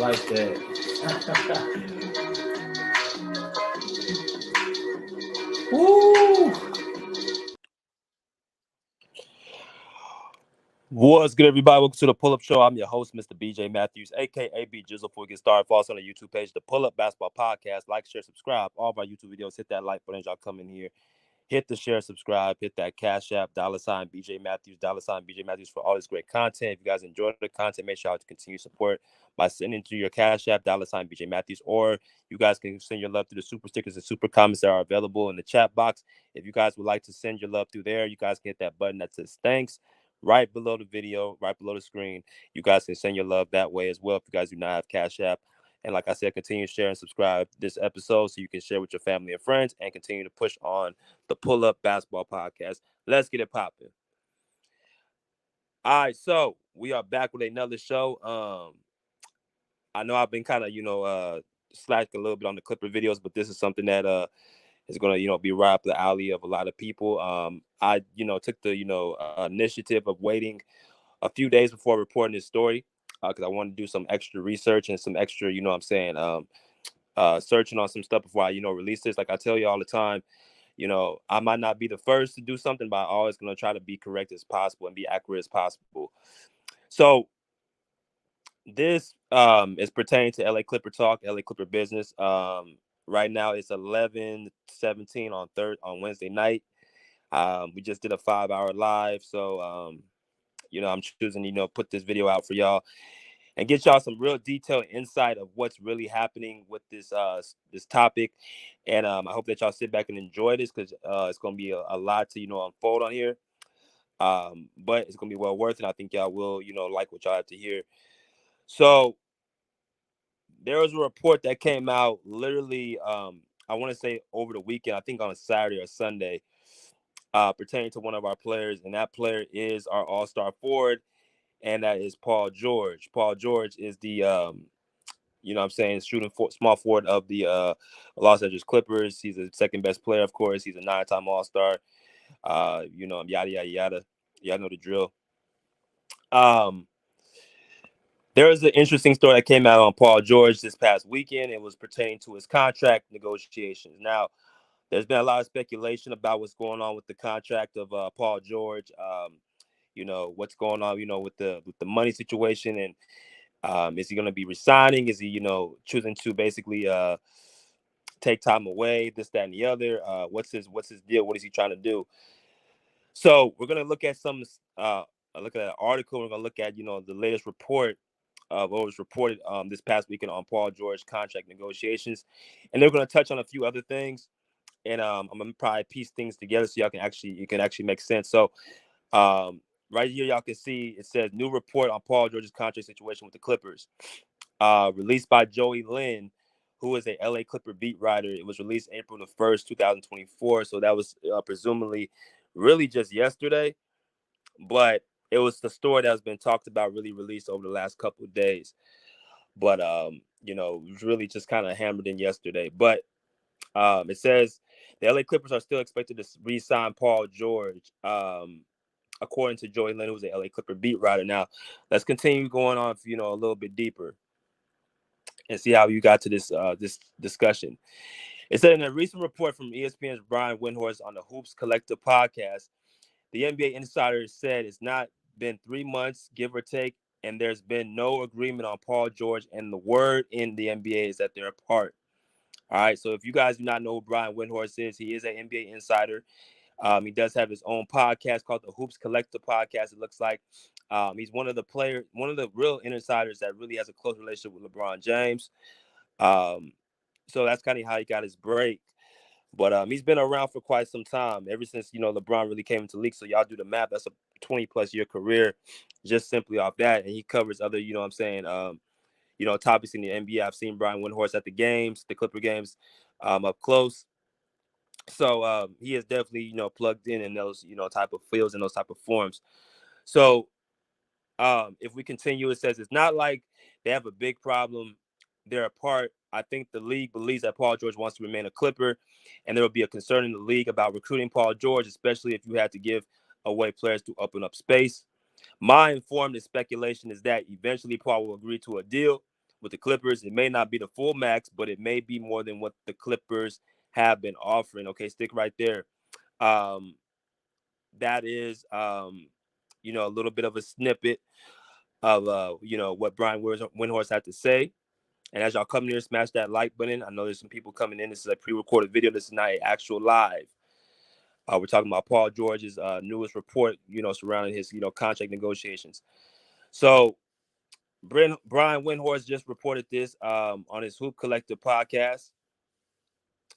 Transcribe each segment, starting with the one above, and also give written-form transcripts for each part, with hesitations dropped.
like that. Woo! What's good, everybody? Welcome to the Pull Up Show. I'm your host, Mr. BJ Matthews, aka B Jizzle. Before we get started, follow us on the YouTube page, the Pull Up Basketball Podcast. Like, share, subscribe. All of our YouTube videos, hit that like button as y'all come in here. Hit the share, subscribe, hit that Cash App, $ BJ Matthews, $ BJ Matthews for all this great content. If you guys enjoy the content, make sure y'all continue support by sending to your Cash App, $ BJ Matthews, or you guys can send your love through the super stickers and super comments that are available in the chat box. If you guys would like to send your love through there, you guys can hit that button that says thanks right below the video, right below the screen. You guys can send your love that way as well if you guys do not have Cash App. And like I said, continue to share and subscribe this episode so you can share with your family and friends and continue to push on the Pull Up Basketball Podcast. Let's get it popping. All right, so we are back with another show. I know I've been kind of, slacking a little bit on the Clipper videos, but this is something that is going to, be right up the alley of a lot of people. I, took the, initiative of waiting a few days before reporting this story because I wanted to do some extra research and some extra, searching on some stuff before I, release this. Like I tell you all the time, I might not be the first to do something, but I'm always going to try to be correct as possible and be accurate as possible. So this is pertaining to LA Clipper talk, LA Clipper business. Right now it's 11:17 on Wednesday night. We just did a 5-hour live, so I'm choosing put this video out for y'all and get y'all some real detailed insight of what's really happening with this topic. And I hope that y'all sit back and enjoy this because it's gonna be a lot to unfold on here. But it's gonna be well worth it. I think y'all will like what y'all have to hear. So there was a report that came out literally I want to say over the weekend, I think on a Saturday or Sunday, pertaining to one of our players, and that player is our all-star forward, and that is Paul George. Paul George is the shooting small forward of the Los Angeles Clippers. He's the second best player, of course. He's a 9-time All-Star. Yada yada yada. Y'all know the drill. There was an interesting story that came out on Paul George this past weekend. It was pertaining to his contract negotiations. Now, there's been a lot of speculation about what's going on with the contract of Paul George. What's going on, with the money situation, and is he going to be resigning? Is he, choosing to basically take time away? This, that, and the other. What's his deal? What is he trying to do? So we're going to look at look at an article. We're going to look at the latest report of what was reported this past weekend on Paul George contract negotiations, and they're going to touch on a few other things. And I'm gonna probably piece things together so you can actually make sense. So right here, y'all can see it says new report on Paul George's contract situation with the Clippers, released by Joey Lynn, who is a LA Clipper beat writer. It was released April 1st, 2024. So that was presumably really just yesterday, but it was the story that's been talked about, really released over the last couple of days. But it was really just kind of hammered in yesterday. But it says the LA Clippers are still expected to re-sign Paul George, according to Joey Lynn, who's a LA Clipper beat writer. Now, let's continue going on, a little bit deeper and see how you got to this discussion. It said in a recent report from ESPN's Brian Windhorst on the Hoops Collective podcast, the NBA insider said it's not been 3 months, give or take, and there's been no agreement on Paul George. And the word in the NBA is that they're apart. All right, so if you guys do not know who Brian Windhorst is, he is an NBA insider. He does have his own podcast called the Hoops Collective Podcast. It looks like he's one of the real insiders that really has a close relationship with LeBron James. So that's kind of how he got his break. But he's been around for quite some time, ever since LeBron really came into the league. So y'all do the math. That's a 20+ year career, just simply off that. And he covers other, topics in the NBA. I've seen Brian Windhorst at the Clipper games, up close. So he is definitely, plugged in those, type of fields and those type of forms. So if we continue, it says it's not like they have a big problem. They're apart. I think the league believes that Paul George wants to remain a Clipper, and there will be a concern in the league about recruiting Paul George, especially if you had to give away players to open up space. My informed speculation is that eventually Paul will agree to a deal, with the Clippers. It may not be the full max, but it may be more than what the Clippers have been offering. Okay, stick right there. That is, a little bit of a snippet of, what Brian Windhorst had to say. And as y'all come here, smash that like button. I know there's some people coming in. This is a pre-recorded video. This is not an actual live. We're talking about Paul George's newest report, surrounding his, contract negotiations. So Brian Windhorst just reported this on his Hoop Collective podcast.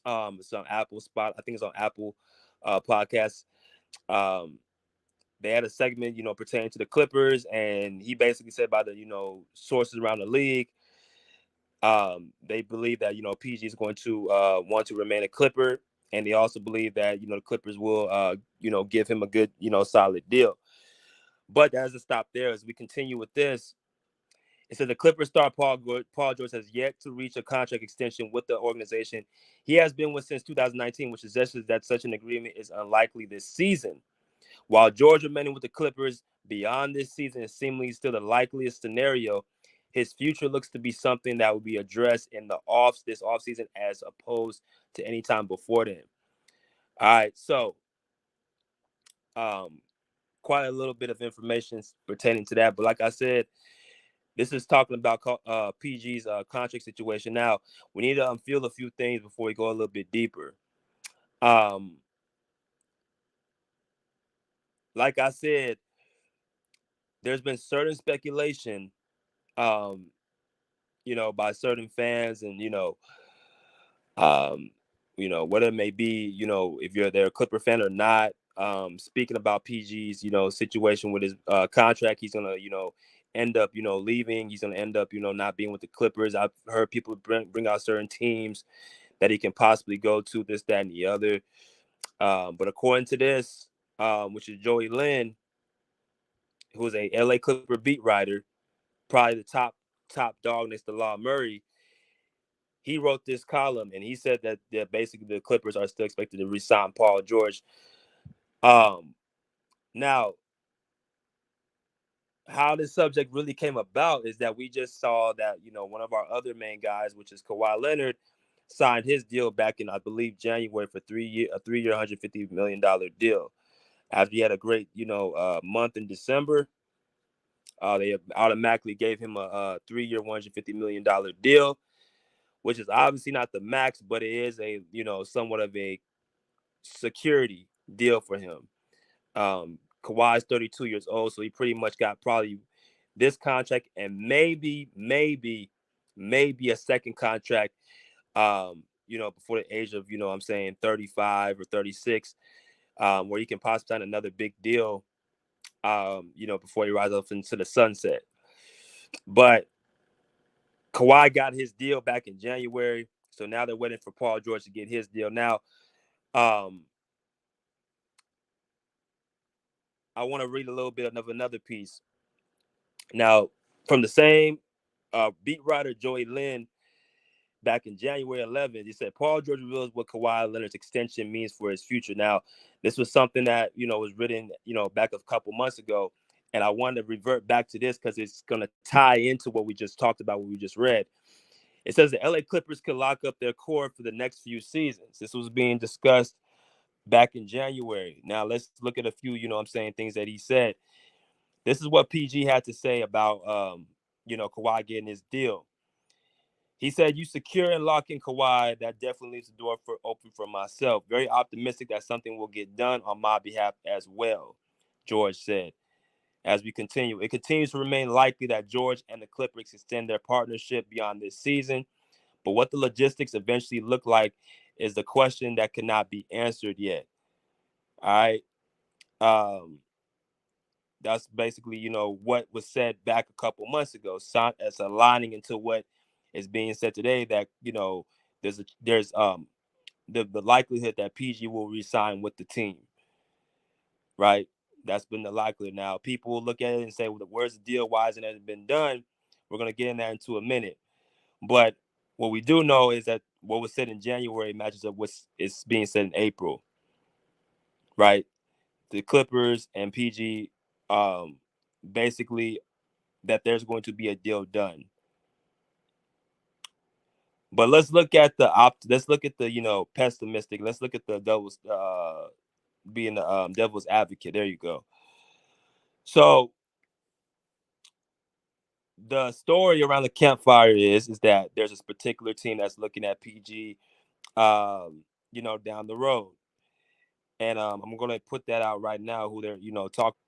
It's on Apple Spot. I think it's on Apple Podcasts. They had a segment, pertaining to the Clippers, and he basically said by the, sources around the league, they believe that, PG is going to want to remain a Clipper, and they also believe that, the Clippers will, give him a good, solid deal. But that doesn't stop there. As we continue with this, it says the Clippers star Paul George has yet to reach a contract extension with the organization he has been with since 2019, which suggests that such an agreement is unlikely this season. While George remaining with the Clippers beyond this season is seemingly still the likeliest scenario, his future looks to be something that will be addressed in this offseason as opposed to any time before then. All right, so quite a little bit of information pertaining to that. But like I said, this is talking about PG's contract situation. Now, we need to unveil a few things before we go a little bit deeper. Like I said, there's been certain speculation, by certain fans and, whatever it may be, if you're a Clipper fan or not, speaking about PG's, situation with his contract, he's going to, end up, leaving. He's going to end up, not being with the Clippers. I've heard people bring out certain teams that he can possibly go to, this, that, and the other. But according to this, which is Joey Lynn, who's a LA Clipper beat writer, probably the top dog next to Law Murray, he wrote this column and he said that basically the Clippers are still expected to re-sign Paul George. Now, how this subject really came about is that we just saw that, one of our other main guys, which is Kawhi Leonard, signed his deal back in, I believe, January for a 3-year, $150 million deal. After he had a great, month in December, they automatically gave him a 3-year, $150 million deal, which is obviously not the max, but it is a, somewhat of a security deal for him. Kawhi's 32 years old, so he pretty much got probably this contract and maybe a second contract, before the age of, 35 or 36, where he can possibly sign another big deal, before he rises up into the sunset. But Kawhi got his deal back in January, so now they're waiting for Paul George to get his deal. Now, I want to read a little bit of another piece. Now, from the same beat writer Joey Lynn, back in January 11th, he said Paul George reveals what Kawhi Leonard's extension means for his future. Now, this was something that, was written, back a couple months ago. And I wanted to revert back to this because it's going to tie into what we just talked about, what we just read. It says the LA Clippers could lock up their core for the next few seasons. This was being discussed back in January. Now, let's look at a few, things that he said. This is what PG had to say about, Kawhi getting his deal. He said, "You secure and lock in Kawhi. That definitely leaves the door open for myself. Very optimistic that something will get done on my behalf as well," George said. As we continue, it continues to remain likely that George and the Clippers extend their partnership beyond this season. But what the logistics eventually look like is the question that cannot be answered yet. All right. That's basically, what was said back a couple months ago. It's aligning into what is being said today, that, there's the likelihood that PG will resign with the team. Right. That's been the likelihood. Now, people will look at it and say, well, where's the deal? Why hasn't it been done? We're going to get in that into a minute. But what we do know is that what was said in January matches up what is being said in April. Right. The Clippers and PG, basically, that there's going to be a deal done. But let's look at let's look at the pessimistic. Let's look at the devil's being the devil's advocate. There you go. So the story around the campfire is that there's this particular team that's looking at PG, down the road, and I'm gonna put that out right now. Who they're talking.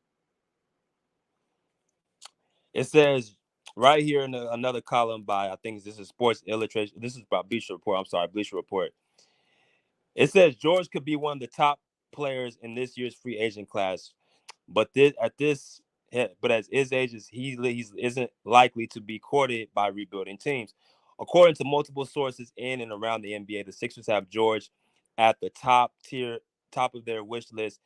It says right here in another column by, I think this is Sports Illustration. This is by Bleacher Report. I'm sorry, Bleacher Report. It says George could be one of the top players in this year's free agent class, but at his age, he isn't likely to be courted by rebuilding teams. According to multiple sources in and around the NBA, the Sixers have George at the top of their wish list,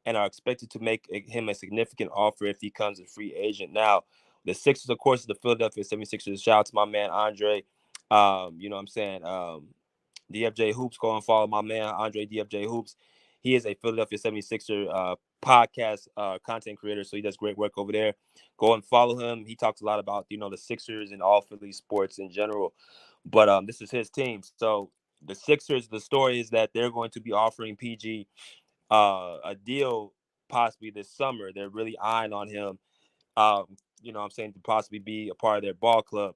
and are expected to make him a significant offer if he comes a free agent. Now, the Sixers, of course, is the Philadelphia 76ers. Shout out to my man Andre. You know what I'm saying? DFJ Hoops. Go and follow my man Andre DFJ Hoops. He is a Philadelphia 76er podcast content creator, so he does great work over there. Go and follow him. He talks a lot about the Sixers and all Philly sports in general. But this is his team. So the Sixers, the story is that they're going to be offering PG a deal possibly this summer. They're really eyeing on him. I'm saying, to possibly be a part of their ball club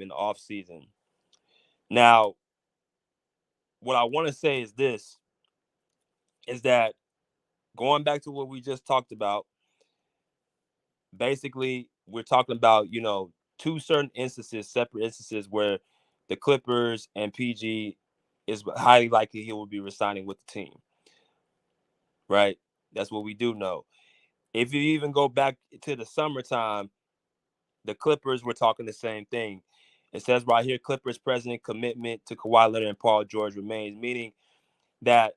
in the off season. Now, what I want to say is this: is that going back to what we just talked about, basically we're talking about two certain instances, separate instances, where the Clippers and PG is highly likely he will be resigning with the team. Right? That's what we do know. If you even go back to the summertime, the Clippers were talking the same thing. It says right here, Clippers president commitment to Kawhi Leonard and Paul George remains, meaning that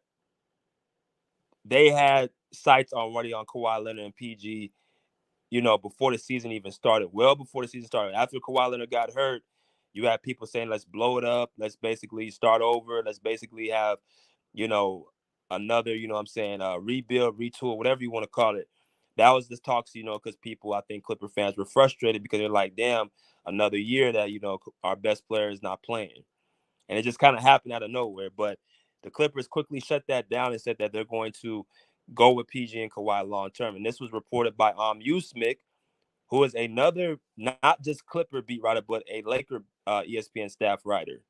they had sights already on Kawhi Leonard and PG, before the season even started. Well, before the season started. After Kawhi Leonard got hurt, you had people saying, let's blow it up. Let's basically start over. Let's basically have, another, rebuild, retool, whatever you want to call it. That was the talks, because people, I think Clipper fans were frustrated because they're like, damn, another year that, our best player is not playing. And it just kind of happened out of nowhere. But the Clippers quickly shut that down and said that they're going to go with PG and Kawhi long term. And this was reported by Usmik, who is another, not just Clipper beat writer, but a Laker ESPN staff writer.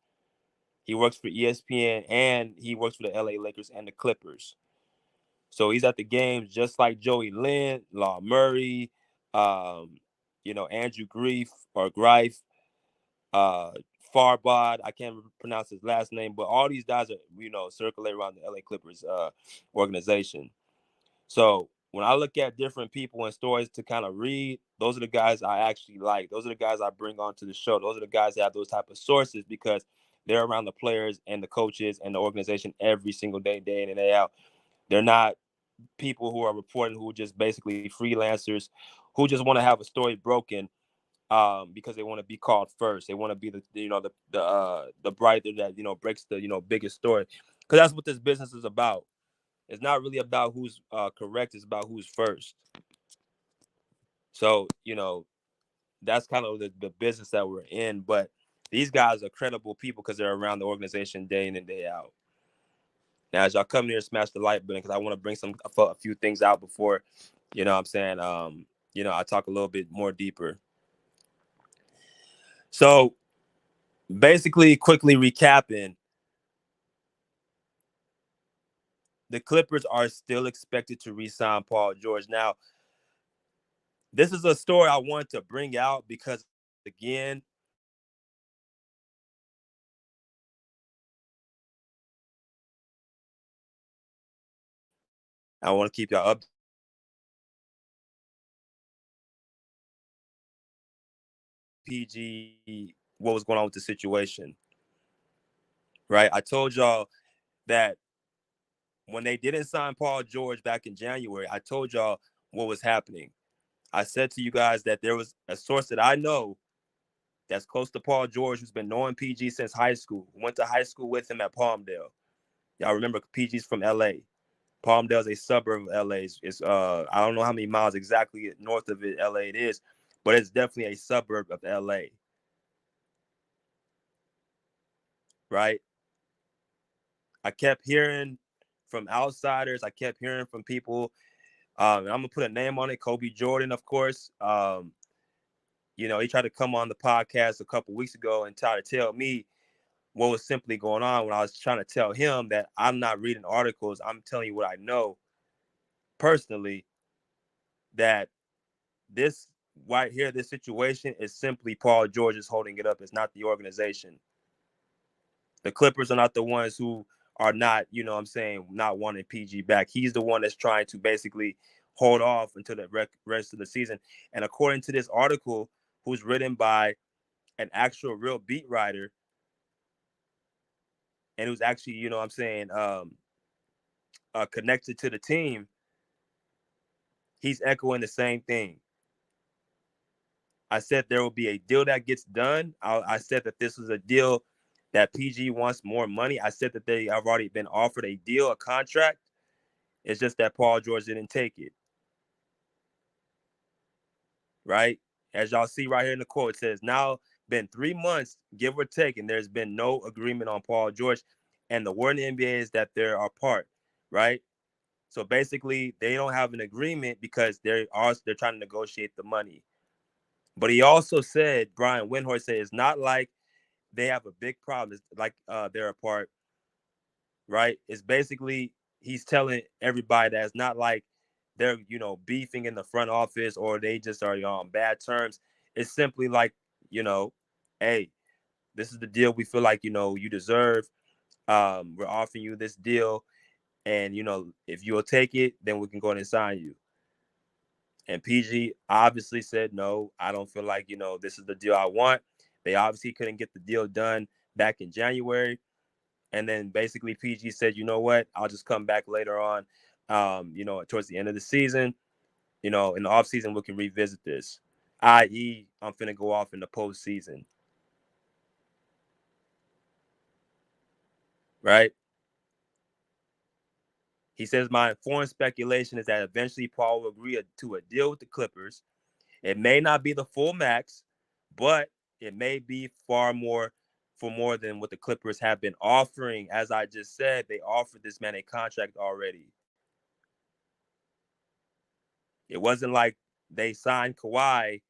He works for ESPN and he works for the LA Lakers and the Clippers. So he's at the games just like Joey Lynn, Law Murray, Andrew Greif, Farbod. I can't pronounce his last name, but all these guys are, circulate around the LA Clippers organization. So when I look at different people and stories to kind of read, those are the guys I actually like. Those are the guys I bring onto the show. Those are the guys that have those type of sources because they're around the players and the coaches and the organization every single day, day in and day out. They're not people who are reporting who are just basically freelancers who just want to have a story broken because they want to be called first. They want to be the brighter that breaks the biggest story, because that's what this business is about. It's not really about who's correct. It's about who's first. So, that's kind of the business that we're in. But these guys are credible people because they're around the organization day in and day out. Now, as y'all come here, smash the like button because I want to bring a few things out before, I'm saying, I talk a little bit more deeper. So, basically, quickly recapping, the Clippers are still expected to re-sign Paul George. Now, this is a story I want to bring out because, again, I want to keep y'all up. PG, what was going on with the situation, right? I told y'all that when they didn't sign Paul George back in January, I told y'all what was happening. I said to you guys that there was a source that I know that's close to Paul George who's been knowing PG since high school, went to high school with him at Palmdale. Y'all remember PG's from LA. Palmdale is a suburb of LA. It's I don't know how many miles exactly north of it, LA it is, but it's definitely a suburb of LA. right? I kept hearing from outsiders. I kept hearing from people. I'm going to put a name on it, Kobe Jordan, of course. He tried to come on the podcast a couple weeks ago and try to tell me what was simply going on when I was trying to tell him that I'm not reading articles. I'm telling you what I know personally, that this right here, this situation is simply Paul George is holding it up. It's not the organization. The Clippers are not the ones who are not, not wanting PG back. He's the one that's trying to basically hold off until the rest of the season. And according to this article, who's written by an actual real beat writer, and who's actually, connected to the team, he's echoing the same thing. I said there will be a deal that gets done. I said that this was a deal that PG wants more money. I said that they have already been offered a deal, a contract. It's just that Paul George didn't take it. Right? As y'all see right here in the quote, it says, now been 3 months, give or take, and there's been no agreement on Paul George. And the word in the NBA is that they're apart, right? So basically, they don't have an agreement because they're trying to negotiate the money. But he also said, Brian Windhorst said, it's not like they have a big problem. It's like they're apart, right? It's basically he's telling everybody that it's not like they're, beefing in the front office or they just are on bad terms. It's simply like, hey, this is the deal we feel like, you deserve. We're offering you this deal. And, if you'll take it, then we can go ahead and sign you. And PG obviously said, no, I don't feel like, this is the deal I want. They obviously couldn't get the deal done back in January. And then basically PG said, you know what, I'll just come back later on, towards the end of the season. In the offseason, we can revisit this, i.e., I'm finna go off in the postseason. Right? He says, my informed speculation is that eventually Paul will agree to a deal with the Clippers. It may not be the full max, but it may be for more than what the Clippers have been offering. As I just said, they offered this man a contract already. It wasn't like they signed Kawhi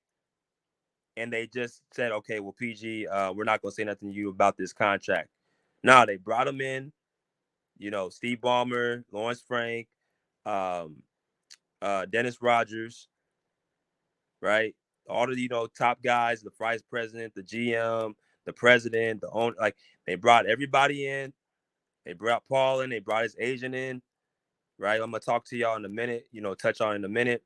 and they just said, okay, well, PG, we're not going to say nothing to you about this contract. No, they brought him in, Steve Ballmer, Lawrence Frank, Dennis Rodgers, right? All the, top guys, the vice president, the GM, the president, the owner, like they brought everybody in. They brought Paul in, they brought his agent in, right? I'm going to talk to y'all in a minute, touch on in a minute.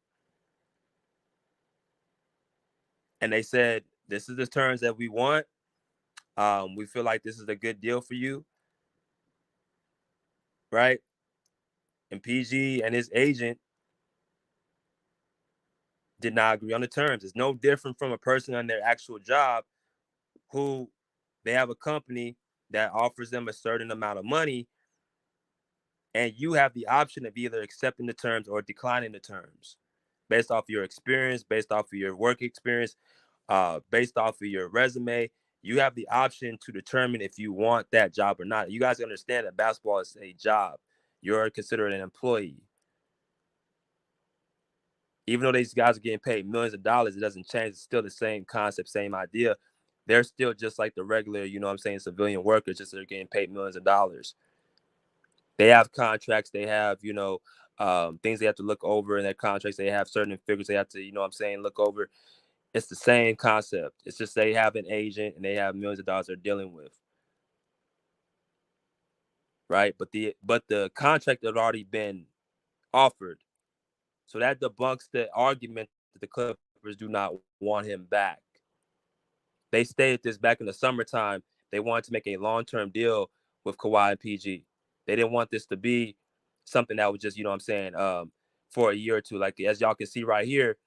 And they said, this is the terms that we want. We feel like this is a good deal for you, right? And PG and his agent did not agree on the terms. It's no different from a person on their actual job who they have a company that offers them a certain amount of money, and you have the option of either accepting the terms or declining the terms based off your experience, based off of your work experience, based off of your resume. You have the option to determine if you want that job or not. You guys understand that basketball is a job. You're considered an employee. Even though these guys are getting paid millions of dollars, it doesn't change. It's still the same concept, same idea. They're still just like the regular, civilian workers, just they're getting paid millions of dollars. They have contracts. They have, things they have to look over in their contracts. They have certain figures they have to, look over. It's the same concept. It's just they have an agent and they have millions of dollars they're dealing with. Right? But the contract had already been offered. So that debunks the argument that the Clippers do not want him back. They stated this back in the summertime. They wanted to make a long-term deal with Kawhi and PG. They didn't want this to be something that was just, for a year or two. Like, as y'all can see right here,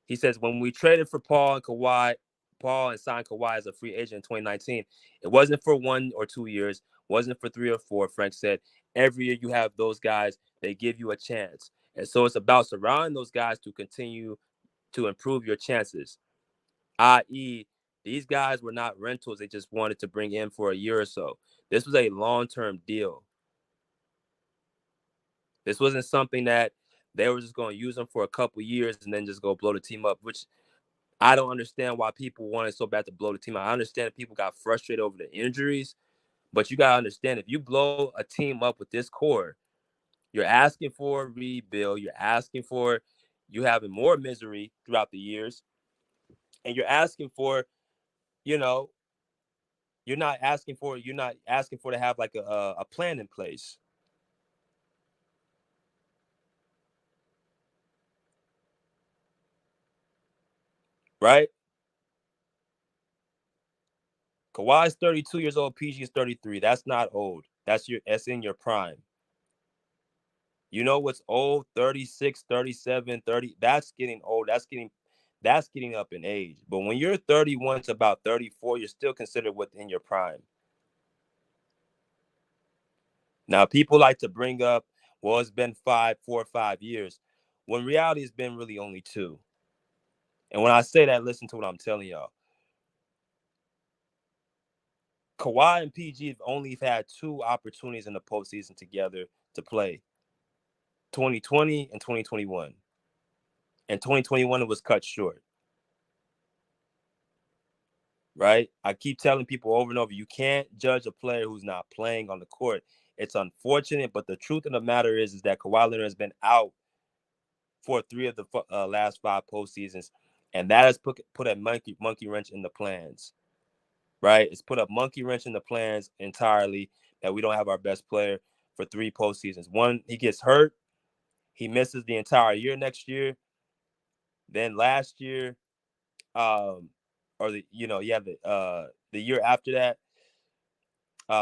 he says, when we traded for Paul and signed Kawhi as a free agent in 2019, it wasn't for 1 or 2 years, wasn't for 3 or 4. Frank said, every year you have those guys, they give you a chance. And so it's about surrounding those guys to continue to improve your chances, i.e., these guys were not rentals they just wanted to bring in for a year or so. This was a long-term deal. This wasn't something that they were just going to use him for a couple years and then just go blow the team up, which I don't understand why people wanted so bad to blow the team up. I understand that people got frustrated over the injuries, but you got to understand, if you blow a team up with this core, you're asking for a rebuild. You're asking for you having more misery throughout the years. And you're asking for, you know, you're not asking for to have like a plan in place. Right? Kawhi's 32 years old, PG is 33. That's not old. That's in your prime. You know what's old? 36, 37, 30. That's getting old. That's getting up in age. But when you're 31 to about 34, you're still considered within your prime. Now, people like to bring up, well, it's been 4 or 5 years, when reality has been really only 2. And when I say that, listen to what I'm telling y'all. Kawhi and PG have only had 2 opportunities in the postseason together to play, 2020 and 2021. And 2021, it was cut short. Right? I keep telling people over and over, you can't judge a player who's not playing on the court. It's unfortunate, but the truth of the matter is that Kawhi Leonard has been out for 3 of the last 5 postseasons, and that has put a monkey wrench in the plans. Right? It's put a monkey wrench in the plans entirely that we don't have our best player for 3 postseasons. One, he gets hurt, he misses the entire year next year. Then last year, or the year after that,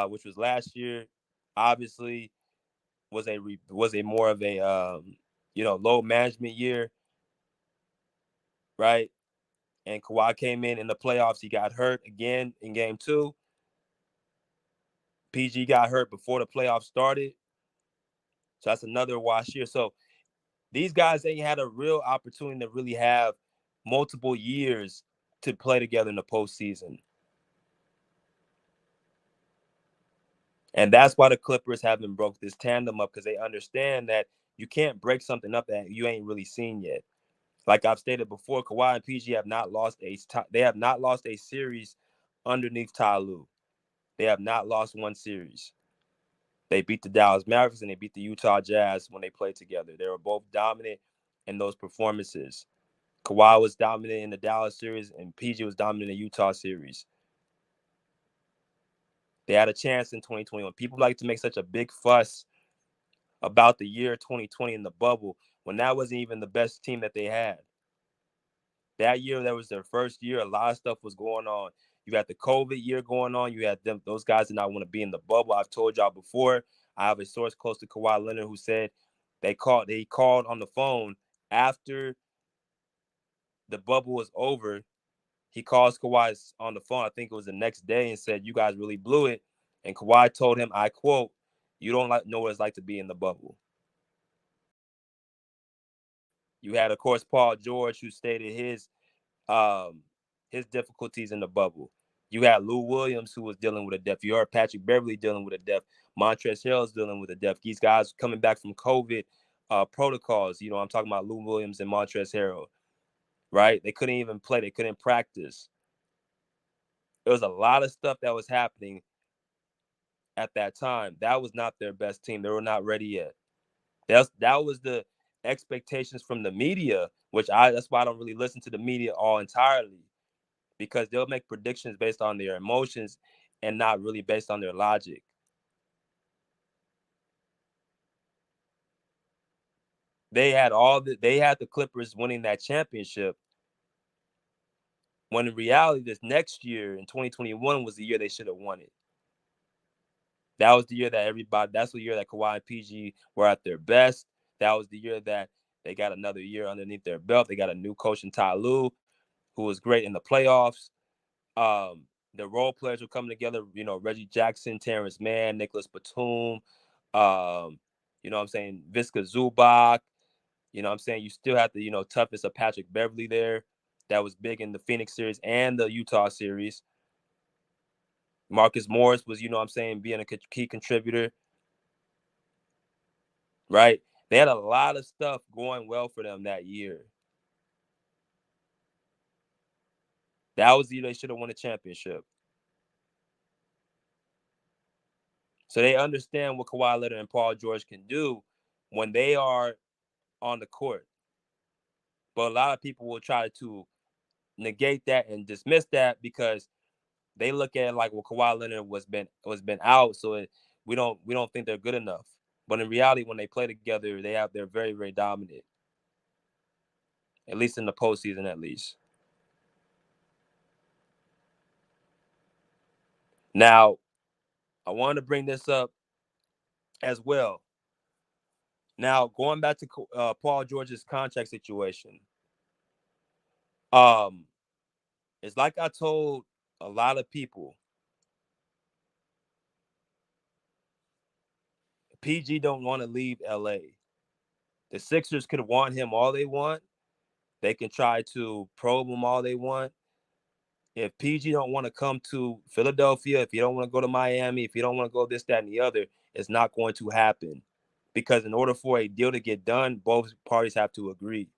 which was last year, obviously was a more of a low management year, right? And Kawhi came in the playoffs. He got hurt again in game 2. PG got hurt before the playoffs started. So that's another wash year. So these guys ain't had a real opportunity to really have multiple years to play together in the postseason. And that's why the Clippers haven't broke this tandem up, because they understand that you can't break something up that you ain't really seen yet. Like I've stated before, Kawhi and PG have not lost a series underneath Ty Lue. They have not lost one series. They beat the Dallas Mavericks and they beat the Utah Jazz when they played together. They were both dominant in those performances. Kawhi was dominant in the Dallas series and PG was dominant in the Utah series. They had a chance in 2021. People like to make such a big fuss about the year 2020 in the bubble when that wasn't even the best team that they had. That year, that was their first year. A lot of stuff was going on. You had the COVID year going on. You had those guys did not want to be in the bubble. I've told y'all before. I have a source close to Kawhi Leonard who said he called on the phone after the bubble was over. He calls Kawhi on the phone, I think it was the next day, and said, "You guys really blew it." And Kawhi told him, I quote, "You don't know what it's like to be in the bubble." You had, of course, Paul George, who stated his difficulties in the bubble. You had Lou Williams, who was dealing with a death. You heard Patrick Beverley dealing with a death. Montrezl Harrell's dealing with a death. These guys coming back from COVID protocols. I'm talking about Lou Williams and Montrezl Harrell, right? They couldn't even play. They couldn't practice. There was a lot of stuff that was happening at that time. That was not their best team. They were not ready yet. That was the expectations from the media, that's why I don't really listen to the media all entirely, because they'll make predictions based on their emotions and not really based on their logic. They had the Clippers winning that championship, when in reality, this next year in 2021 was the year they should have won it. That was the year that's the year that Kawhi and PG were at their best. That was the year that they got another year underneath their belt. They got a new coach in Ty Lue, who was great in the playoffs. The role players were coming together, Reggie Jackson, Terrence Mann, Nicholas Batum, Viska Zubac. You still have the, toughness of Patrick Beverley there. That was big in the Phoenix series and the Utah series. Marcus Morris was, being a key contributor, right? They had a lot of stuff going well for them that year. That was the year they should have won a championship. So they understand what Kawhi Leonard and Paul George can do when they are on the court. But a lot of people will try to negate that and dismiss that because they look at it like, well, Kawhi Leonard was been out, so we don't think they're good enough. But in reality, when they play together, they're very, very dominant. At least in the postseason, at least. Now, I wanted to bring this up as well. Now, going back to Paul George's contract situation, it's like I told a lot of people, PG don't want to leave LA. The Sixers could want him all they want. They can try to probe him all they want. If PG don't want to come to Philadelphia, if you don't want to go to Miami, if you don't want to go this, that, and the other, it's not going to happen. Because in order for a deal to get done, both parties have to agree.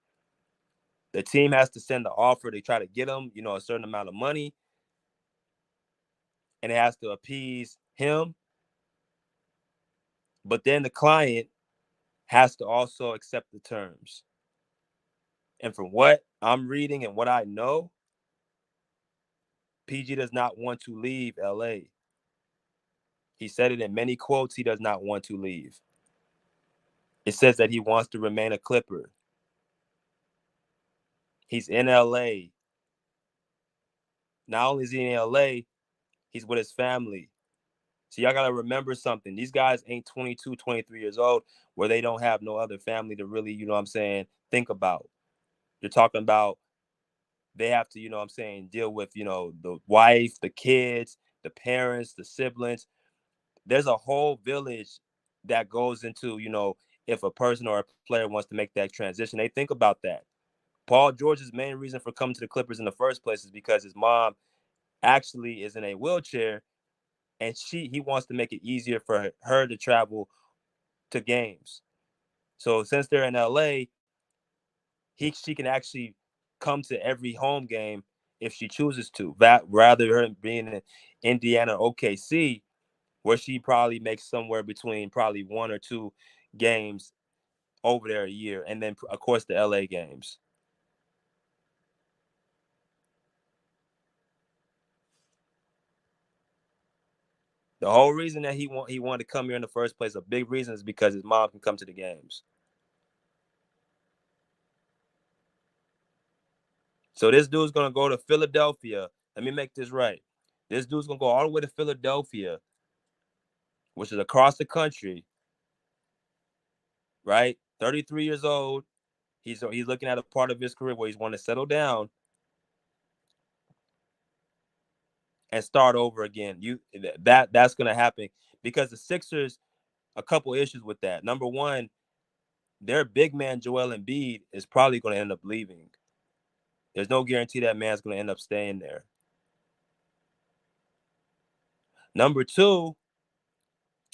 The team has to send the offer to try to get him, a certain amount of money, and it has to appease him. But then the client has to also accept the terms. And from what I'm reading and what I know, PG does not want to leave LA. He said it in many quotes. He does not want to leave. It says that he wants to remain a Clipper. He's in LA. Not only is he in LA, he's with his family. So y'all got to remember something. These guys ain't 22, 23 years old where they don't have no other family to really, think about. You're talking about they have to, deal with, the wife, the kids, the parents, the siblings. There's a whole village that goes into, if a person or a player wants to make that transition, they think about that. Paul George's main reason for coming to the Clippers in the first place is because his mom actually is in a wheelchair, and he wants to make it easier for her to travel to games. So since they're in LA, she can actually come to every home game if she chooses to. That rather her being in Indiana, OKC, where she probably makes somewhere between probably 1 or 2 games over there a year, and then of course the LA games. The whole reason that he wanted to come here in the first place, a big reason, is because his mom can come to the games. So this dude's gonna go to Philadelphia. Let me make this right. This dude's gonna go all the way to Philadelphia, which is across the country, right? 33 years old. He's looking at a part of his career where he's want to settle down and start over again. That's gonna happen because the Sixers, a couple issues with that. Number one, their big man Joel Embiid is probably going to end up leaving. There's no guarantee that man's going to end up staying there. Number two,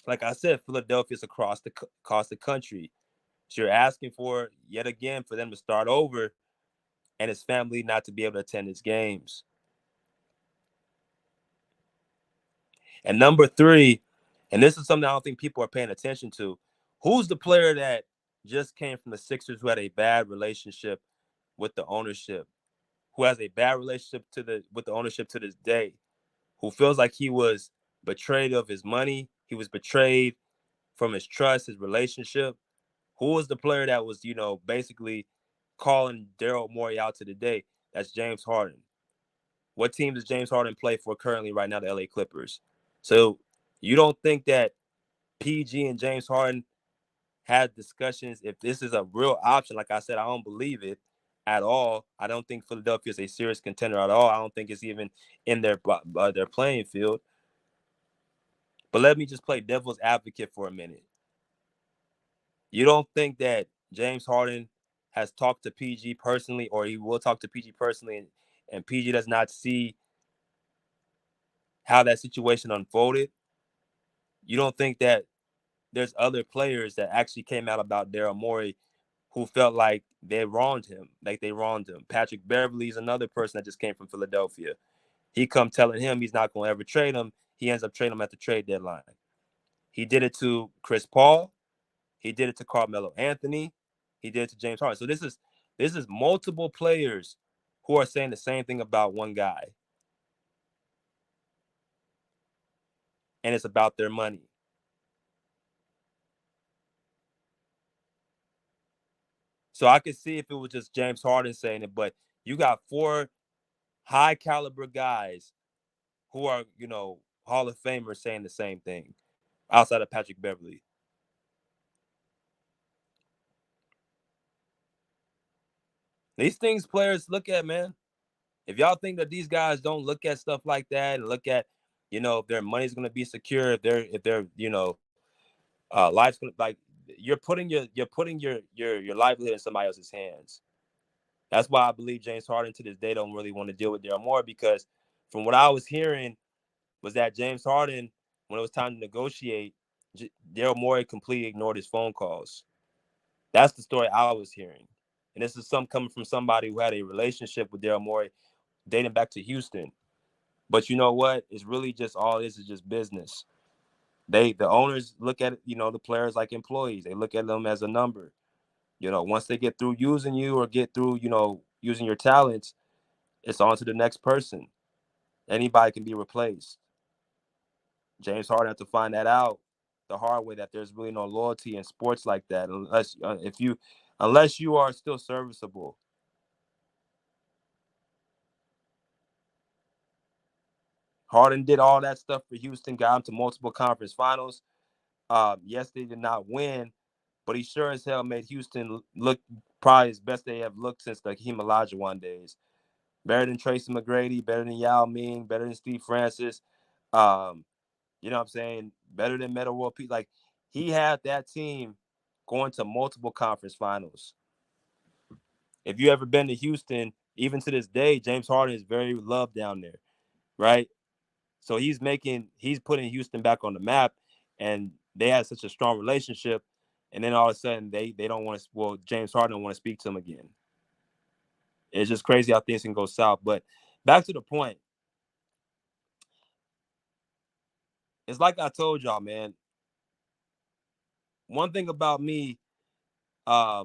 like I said, Philadelphia's across the country. So you're asking for, yet again, for them to start over and his family not to be able to attend his games. And number three, and this is something I don't think people are paying attention to, who's the player that just came from the Sixers who had a bad relationship with the ownership, who has a bad relationship with the ownership to this day, who feels like he was betrayed of his money, he was betrayed from his trust, his relationship? Who was the player that was, basically calling Daryl Morey out to the day? That's James Harden. What team does James Harden play for currently right now? The LA Clippers. So you don't think that PG and James Harden had discussions if this is a real option? Like I said, I don't believe it at all. I don't think Philadelphia is a serious contender at all. I don't think it's even in their playing field. But let me just play devil's advocate for a minute. You don't think that James Harden has talked to PG personally, or he will talk to PG personally, and PG does not how that situation unfolded, you don't think that there's other players that actually came out about Daryl Morey who felt like they wronged him, Patrick Beverley is another person that just came from Philadelphia. He come telling him he's not going to ever trade him. He ends up trading him at the trade deadline. He did it to Chris Paul. He did it to Carmelo Anthony. He did it to James Harden. So this is multiple players who are saying the same thing about one guy. And it's about their money. So I could see if it was just James Harden saying it, but you got 4 high caliber guys who are, Hall of Famers saying the same thing outside of Patrick Beverley. These things players look at, man. If y'all think that these guys don't look at stuff like that and look at, if their money's going to be secure, if they're life's going to, like, you're putting your livelihood in somebody else's hands. That's why I believe James Harden to this day don't really want to deal with Daryl Morey, because from what I was hearing was that James Harden, when it was time to negotiate, Daryl Morey completely ignored his phone calls. That's the story I was hearing. And this is coming from somebody who had a relationship with Daryl Morey dating back to Houston. But you know what? It's really just all this is just business. The owners look at, the players like employees. They look at them as a number. Once they get through using you or get through, using your talents, it's on to the next person. Anybody can be replaced. James Harden had to find that out the hard way, that there's really no loyalty in sports like that unless you are still serviceable. Harden did all that stuff for Houston, got him to multiple conference finals. Yes, they did not win, but he sure as hell made Houston look probably as best they have looked since the Hakeem Olajuwon days. Better than Tracy McGrady, better than Yao Ming, better than Steve Francis. You know what I'm saying? Better than Metta World Peace. Like, he had that team going to multiple conference finals. If you ever been to Houston, even to this day, James Harden is very loved down there, right? So he's putting Houston back on the map, and they had such a strong relationship. And then all of a sudden, they don't want to. Well, James Harden don't want to speak to him again. It's just crazy how things can go south. But back to the point. It's like I told y'all, man. One thing about me, I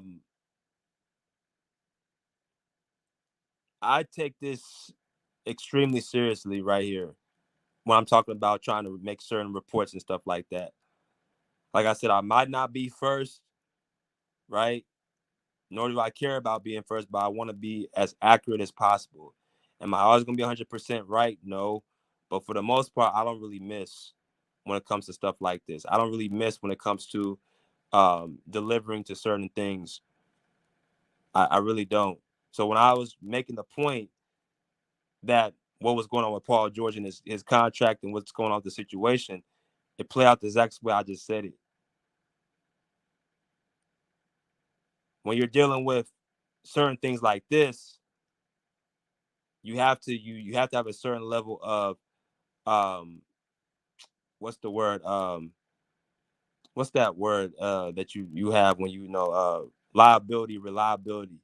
take this extremely seriously right here when I'm talking about trying to make certain reports and stuff like that. Like I said, I might not be first, right? Nor do I care about being first, but I want to be as accurate as possible. Am I always going to be 100% right? No. But for the most part, I don't really miss when it comes to stuff like this. I don't really miss when it comes to delivering to certain things. I really don't. So when I was making the point that what was going on with Paul George and his contract and what's going on with the situation, it played out the exact way I just said it. When you're dealing with certain things like this, you have to have a certain level of what's the word? What's that word that you have when liability, reliability,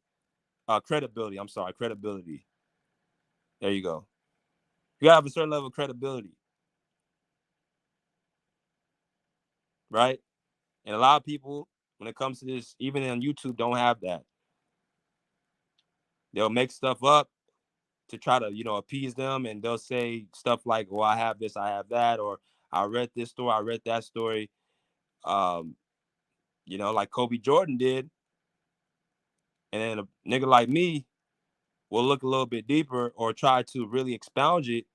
credibility. I'm sorry, credibility. There you go. You gotta have a certain level of credibility, right? And a lot of people, when it comes to this, even on YouTube, don't have that. They'll make stuff up to try to, appease them, and they'll say stuff like, "Well, I have this, I have that," or "I read this story, I read that story." Like Kobe Jordan did, and then a nigga like me will look a little bit deeper or try to really expound it,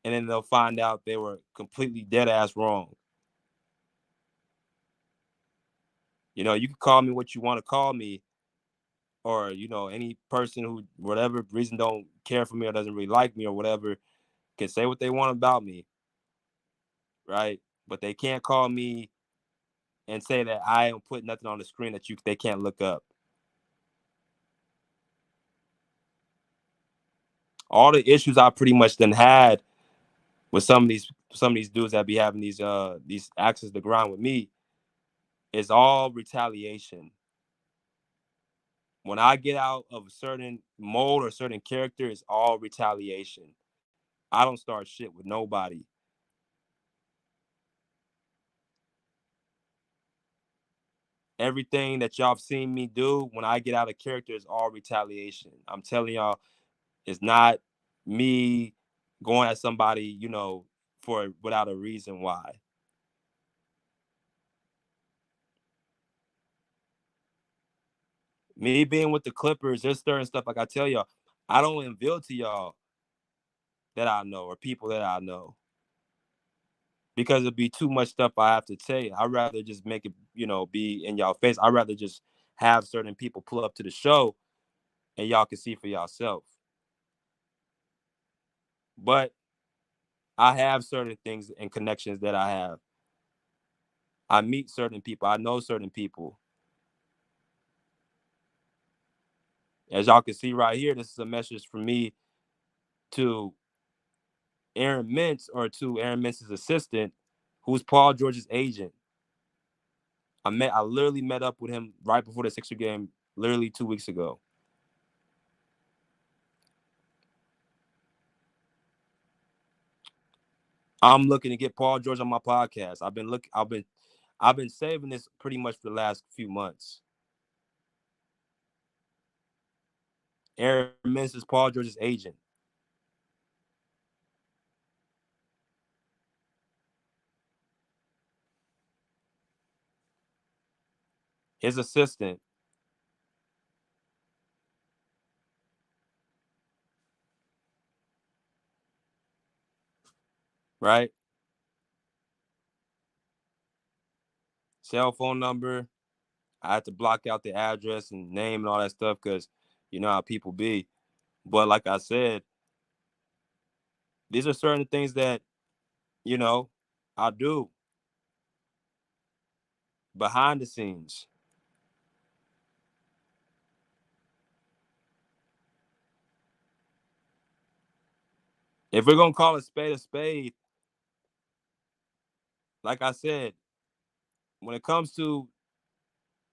and then they'll find out they were completely dead ass wrong. You can call me what you want to call me, or any person who, whatever reason, don't care for me or doesn't really like me or whatever, can say what they want about me, right? But they can't call me and say that I don't put nothing on the screen that they can't look up. All the issues I pretty much then had with some of these dudes that be having these axes to grind with me, it's all retaliation. When I get out of a certain mode or certain character, it's all retaliation. I don't start shit with nobody. Everything that y'all have seen me do when I get out of character is all retaliation. I'm telling y'all, it's not me going at somebody, for without a reason why. Me being with the Clippers, there's certain stuff like I tell y'all, I don't unveil to y'all that I know or people that I know because it'd be too much stuff I have to say. I'd rather just make it, be in y'all face. I'd rather just have certain people pull up to the show and y'all can see for yourself. But I have certain things and connections that I have. I meet certain people. I know certain people. As y'all can see right here, this is a message from me to Aaron Mintz or to Aaron Mintz's assistant, who's Paul George's agent. I literally met up with him right before the Sixer game, literally 2 weeks ago. I'm looking to get Paul George on my podcast. I've been saving this pretty much for the last few months. Aaron Mintz is Paul George's agent. His assistant. Right? Cell phone number. I had to block out the address and name and all that stuff because you know how people be. But like I said, these are certain things that, I do behind the scenes. If we're going to call a spade, like I said, when it comes to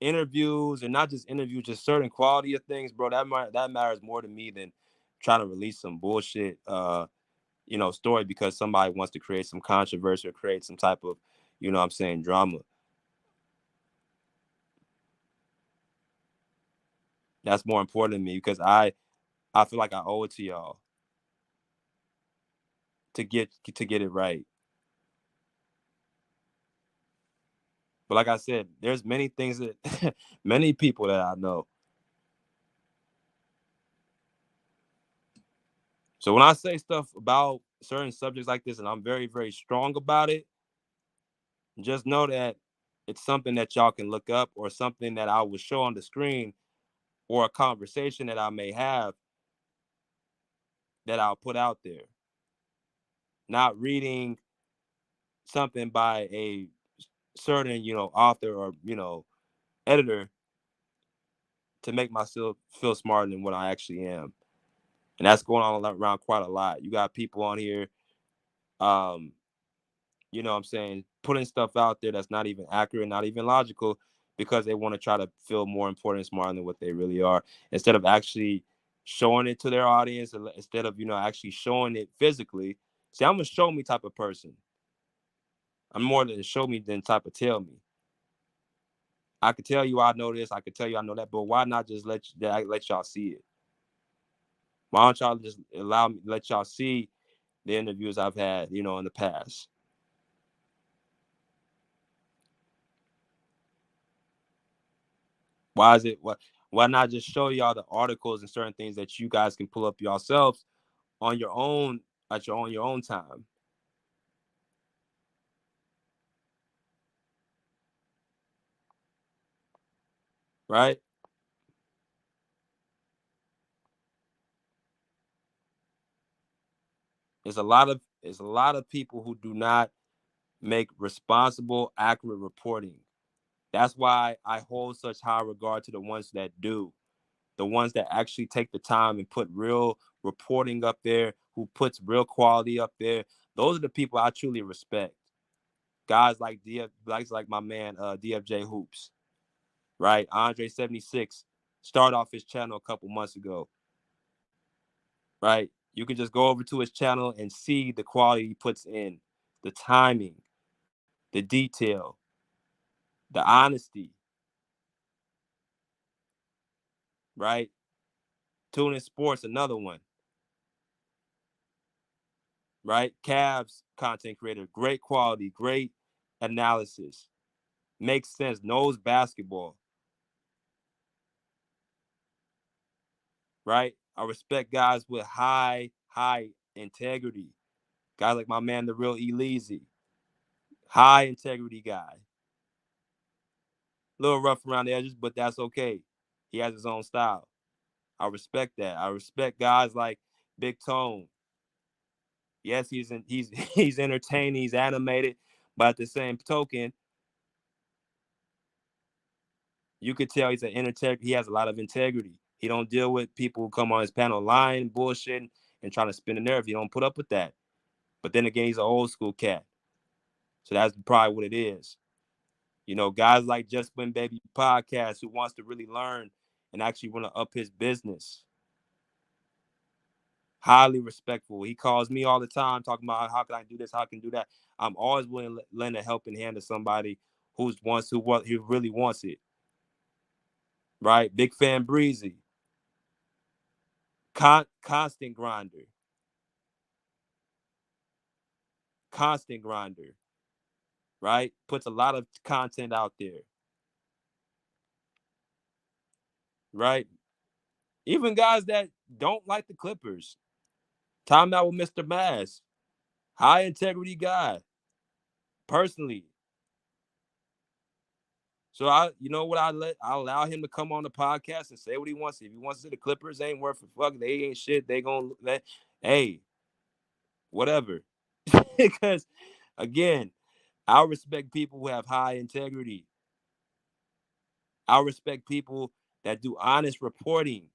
interviews and not just interviews, just certain quality of things, bro, that matters more to me than trying to release some bullshit, story because somebody wants to create some controversy or create some type of, drama. That's more important to me because I feel like I owe it to y'all to get it right. But like I said, there's many things that many people that I know. So when I say stuff about certain subjects like this and I'm very, very strong about it, just know that it's something that y'all can look up or something that I will show on the screen or a conversation that I may have that I'll put out there. Not reading something by a certain, author or, editor to make myself feel smarter than what I actually am. And that's going on around quite a lot. You got people on here, what I'm saying, putting stuff out there that's not even accurate, not even logical, because they want to try to feel more important and smarter than what they really are, instead of actually showing it to their audience, instead of, actually showing it physically. See, I'm a show me type of person. I'm more than a show me than type of tell me. I could tell you I know this, I could tell you I know that, but why not just let y'all see it? Why don't y'all just let y'all see the interviews I've had, in the past? Why not just show y'all the articles and certain things that you guys can pull up yourselves on your own at your own time? Right? There's a lot of people who do not make responsible, accurate reporting. That's why I hold such high regard to the ones that do. The ones that actually take the time and put real reporting up there, who puts real quality up there, Those are the people I truly respect. Guys like my man DFJ Hoops, right? Andre 76 started off his channel a couple months ago, right? You can just go over to his channel and see the quality he puts in, the timing, the detail, the honesty, right? Tuning Sports, another one, right? Cavs content creator, great quality, great analysis, makes sense, knows basketball, right? I respect guys with high integrity. Guys like my man, the real Eleazy, high integrity guy. A little rough around the edges, but that's okay. He has his own style. I respect that. I respect guys like Big Tone. Yes, he's entertaining, he's animated, but at the same token, you could tell he has a lot of integrity. He don't deal with people who come on his panel lying, bullshitting, and trying to spin the nerve. He don't put up with that. But then again, he's an old school cat. So that's probably what it is. You know, guys like Just Win Baby Podcast who wants to really learn and actually want to up his business. Highly respectful. He calls me all the time talking about how can I do this, how can I do that. I'm always willing to lend a helping hand to somebody who really wants it. Right? Big fan Breezy. Constant grinder. Constant grinder. Right? Puts a lot of content out there. Right? Even guys that don't like the Clippers. Time out with Mr. Mass. High integrity guy. Personally. So you know what, I allow him to come on the podcast and say what he wants. If he wants to say the Clippers ain't worth a fuck, they ain't shit, they gonna hey, whatever. Because again, I respect people who have high integrity. I respect people that do honest reporting.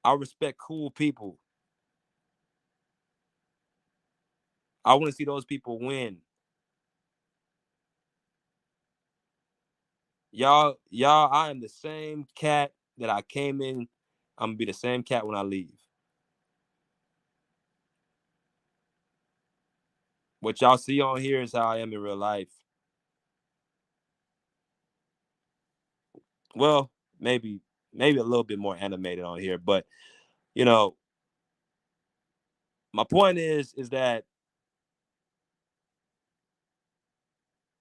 I respect cool people. I want to see those people win. Y'all, I am the same cat that I came in. I'm gonna be the same cat when I leave. What y'all see on here is how I am in real life. Well, maybe a little bit more animated on here, but you know, my point is that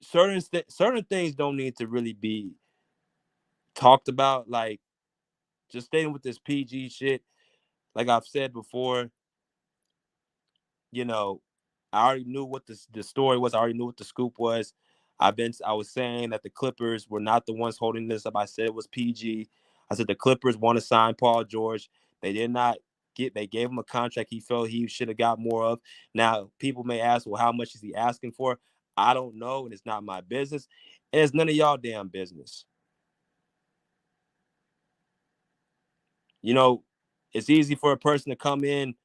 certain things don't need to really be talked about. Like just staying with this PG shit. Like I've said before, you know, I already knew what the story was. I already knew what the scoop was. I was saying that the Clippers were not the ones holding this up. I said it was PG. I said the Clippers want to sign Paul George. They did not they gave him a contract he felt he should have got more of. Now, people may ask, well, how much is he asking for? I don't know, and it's not my business. And it's none of y'all damn business. You know, it's easy for a person to come in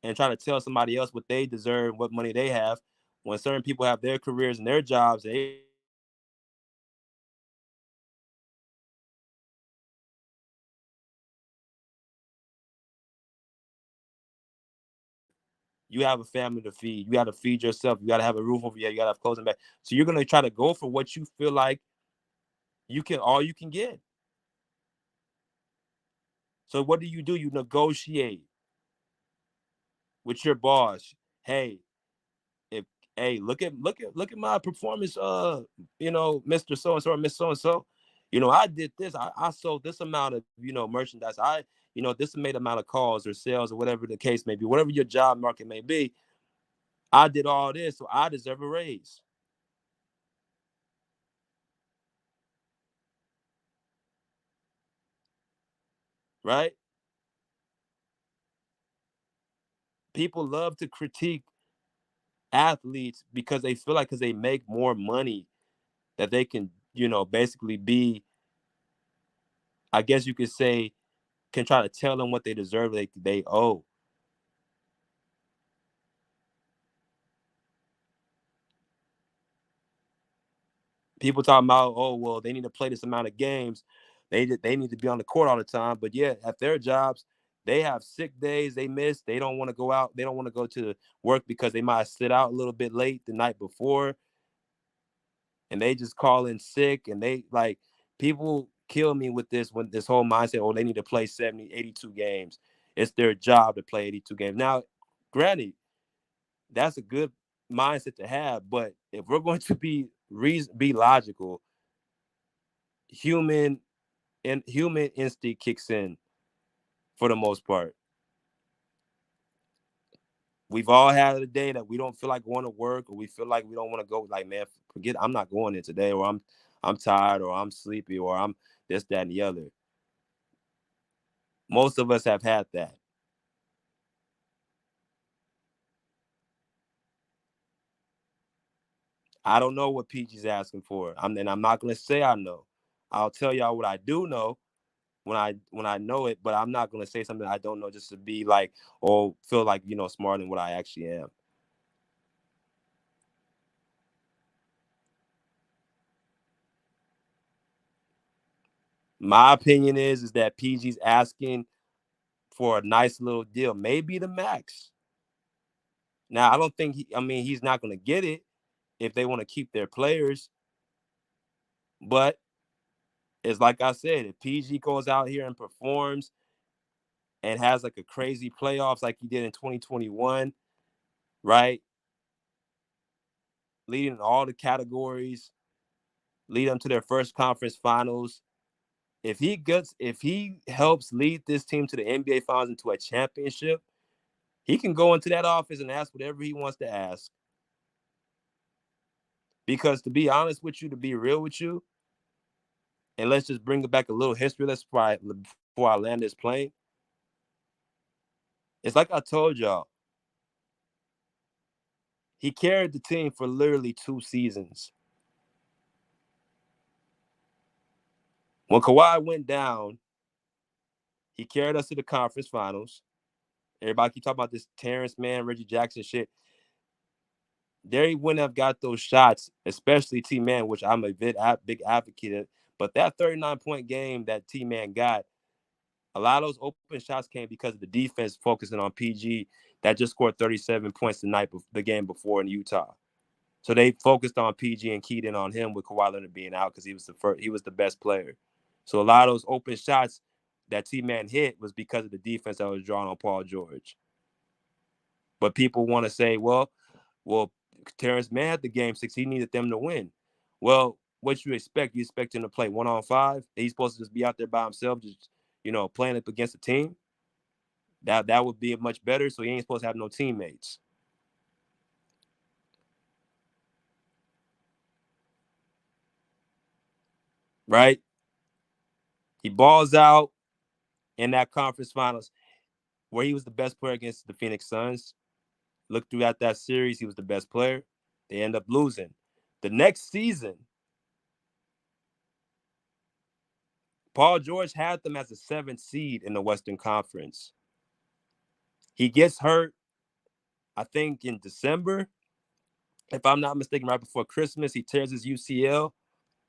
and try to tell somebody else what they deserve, what money they have, when certain people have their careers and their jobs. You have a family to feed. You got to feed yourself. You got to have a roof over your head. You got to have clothes and back. So you're gonna try to go for what you feel like all you can get. So what do? You negotiate with your boss. Hey, if look at my performance, Mr. So and so or Miss So and so. I did this. I sold this amount of, merchandise. This amount of calls or sales or whatever the case may be, whatever your job market may be. I did all this, so I deserve a raise. Right? People love to critique athletes because they feel like because they make more money that they can, basically be, I guess you could say, can try to tell them what they deserve, they owe. people talking about, oh, well, they need to play this amount of games. They need to be on the court all the time. But yeah, at their jobs, they have sick days they miss. They don't want to go out. They don't want to go to work because they might sit out a little bit late the night before. And they just call in sick. And they like people kill me with this when this whole mindset, oh, they need to play 70, 82 games. It's their job to play 82 games. Now, granted, that's a good mindset to have. But if we're going to be logical, human instinct kicks in for the most part. We've all had a day that we don't feel like going to work, or we feel like we don't want to go. Like, man, forget, I'm not going in today, or I'm tired, or I'm sleepy, or I'm this, that, and the other. Most of us have had that. I don't know what PG's asking for. And I'm not gonna say I know. I'll tell y'all what I do know when I know it, but I'm not gonna say something I don't know just to be like, or feel like, smarter than what I actually am. My opinion is that PG's asking for a nice little deal, maybe the max. Now, I don't think he's not going to get it if they want to keep their players. But it's like I said, if PG goes out here and performs and has like a crazy playoffs like he did in 2021, right? Leading in all the categories, lead them to their first conference finals. If he helps lead this team to the NBA finals into a championship, he can go into that office and ask whatever he wants to ask. Because to be honest with you, to be real with you, and let's just bring it back a little history. Before I land this plane. It's like I told y'all. He carried the team for literally 2 seasons. When Kawhi went down, he carried us to the conference finals. Everybody keep talking about this Terrence Mann, Reggie Jackson shit. There he wouldn't have got those shots, especially T-Man, which I'm a big advocate of. But that 39-point game that T-Man got, a lot of those open shots came because of the defense focusing on PG that just scored 37 points the game before in Utah. So they focused on PG and keyed in on him with Kawhi Leonard being out because he was the best player. So a lot of those open shots that T-Man hit was because of the defense that was drawn on Paul George. But people want to say, well, Terrence Mann had the game 6. He needed them to win. Well, what you expect? You expect him to play 1-on-5? He's supposed to just be out there by himself, just playing up against a team. That would be much better. So he ain't supposed to have no teammates. Right? He balls out in that conference finals where he was the best player against the Phoenix Suns. Look throughout that series, he was the best player. They end up losing. The next season, Paul George had them as a 7th seed in the Western Conference. He gets hurt, I think, in December. If I'm not mistaken, right before Christmas, he tears his UCL.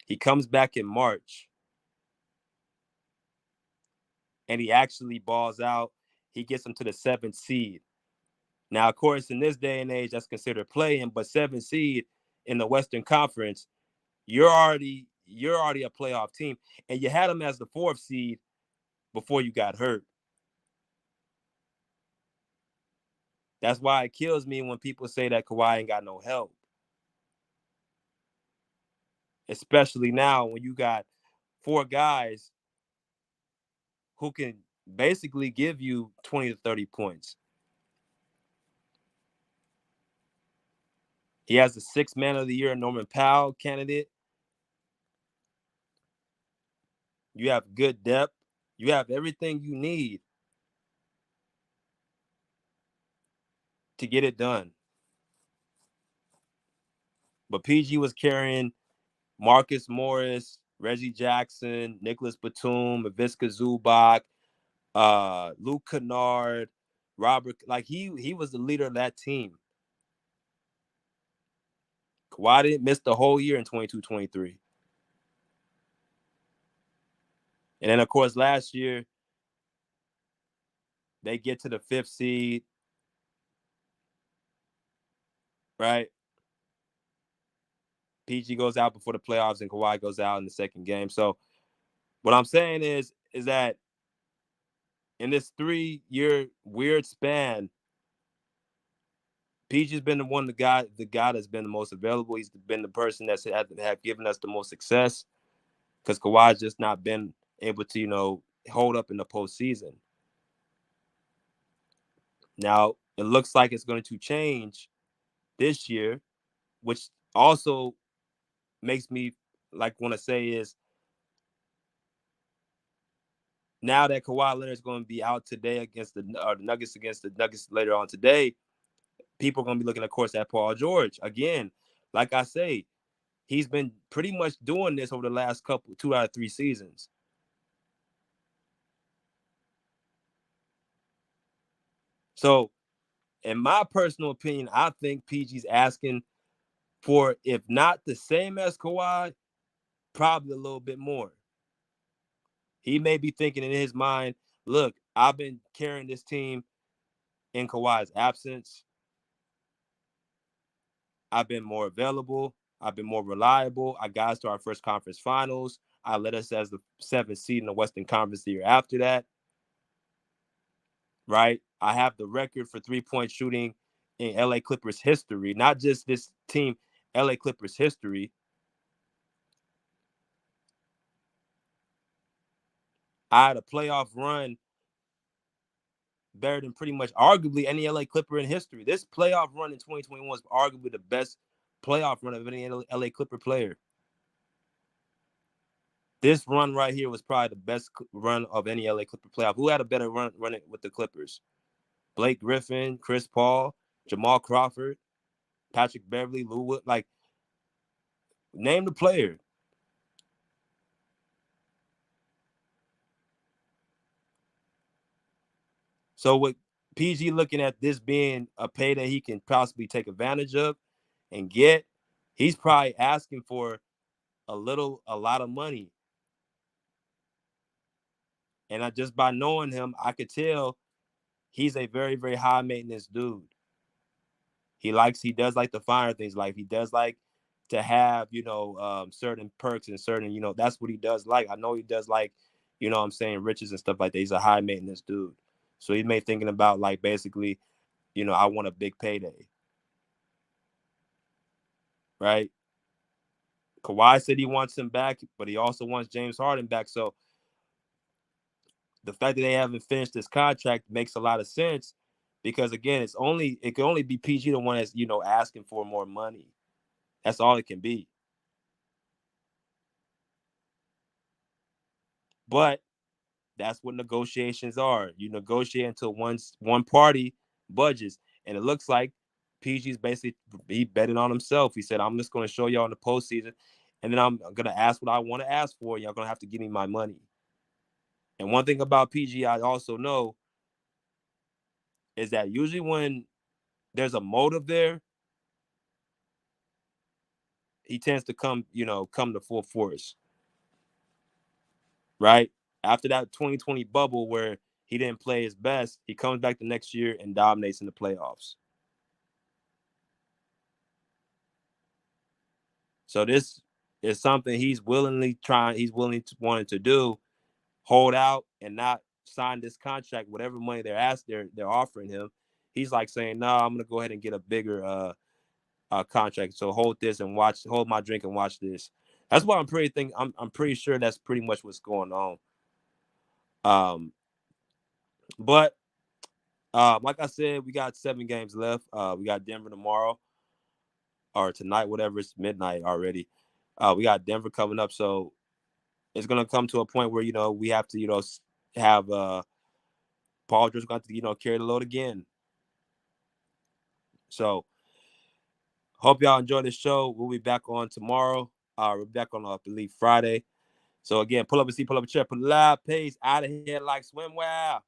He comes back in March. And he actually balls out. He gets them to the 7th seed. Now, of course, in this day and age, that's considered playing, but 7th seed in the Western Conference, you're already a playoff team. And you had them as the 4th seed before you got hurt. That's why it kills me when people say that Kawhi ain't got no help. Especially now when you got 4 guys who can basically give you 20 to 30 points. He has the 6th Man of the Year Norman Powell candidate. You have good depth. You have everything you need to get it done. But PG was carrying Marcus Morris, Reggie Jackson, Nicholas Batum, Ivica Zubac, Luke Kennard, Robert. Like he was the leader of that team. Kawhi didn't miss the whole year in 22-23. And then, of course, last year, they get to the 5th seed, right? PG goes out before the playoffs, and Kawhi goes out in the second game. So what I'm saying is that in this 3-year weird span, PG's been the guy that's been the most available. He's been the person that's have given us the most success because Kawhi's just not been able to, hold up in the postseason. Now, it looks like it's going to change this year, which also makes me want to say is now that Kawhi Leonard is going to be out today against the Nuggets later on today, people are going to be looking, of course, at Paul George. Again, like I say, he's been pretty much doing this over the last 2 out of 3 seasons. So, in my personal opinion, I think PG's asking for, if not the same as Kawhi, probably a little bit more. He may be thinking in his mind, look, I've been carrying this team in Kawhi's absence. I've been more available. I've been more reliable. I got us to our first conference finals. I led us as the 7th seed in the Western Conference the year after that. Right? I have the record for 3-point shooting in LA Clippers history, not just this team, LA Clippers history. I had a playoff run better than pretty much arguably any LA Clipper in history. This playoff run in 2021 was arguably the best playoff run of any LA Clipper player. This run right here was probably the best run of any LA Clipper playoff. Who had a better run running with the Clippers? Blake Griffin, Chris Paul, Jamal Crawford, Patrick Beverley, Lou Wood. Name the player. So with PG looking at this being a pay that he can possibly take advantage of and get, he's probably asking for a lot of money. And just by knowing him, I could tell he's a very, very high maintenance dude. He does like the finer things. He does like to have, certain perks and certain, that's what he does like. I know he does like, riches and stuff like that. He's a high maintenance dude. So he may thinking about basically, I want a big payday. Right? Kawhi said he wants him back, but he also wants James Harden back. So the fact that they haven't finished this contract makes a lot of sense because, again, it can only be PG the one that's, asking for more money. That's all it can be. But that's what negotiations are. You negotiate until one party budgets. And it looks like PG's basically, he betted on himself. He said, I'm just going to show y'all in the postseason, and then I'm going to ask what I want to ask for. Y'all going to have to give me my money. And one thing about PG I also know is that usually when there's a motive there, he tends to come to full force. Right? After that 2020 bubble where he didn't play his best, he comes back the next year and dominates in the playoffs. So this is something he's willing to do, hold out and not sign this contract, whatever money they're offering him. He's saying, no, I'm gonna go ahead and get a bigger contract. So hold my drink and watch this. That's what I'm pretty sure that's pretty much what's going on. But like I said, we got 7 games left. We got Denver tomorrow or tonight, whatever. It's midnight already. We got Denver coming up, so it's gonna come to a point where we have to have Paul George going to carry the load again. So hope y'all enjoy the show. We'll be back on tomorrow. We'll be back on I believe Friday. So again, pull up a seat, pull up a chair, put a loud pace out of here like swimwear.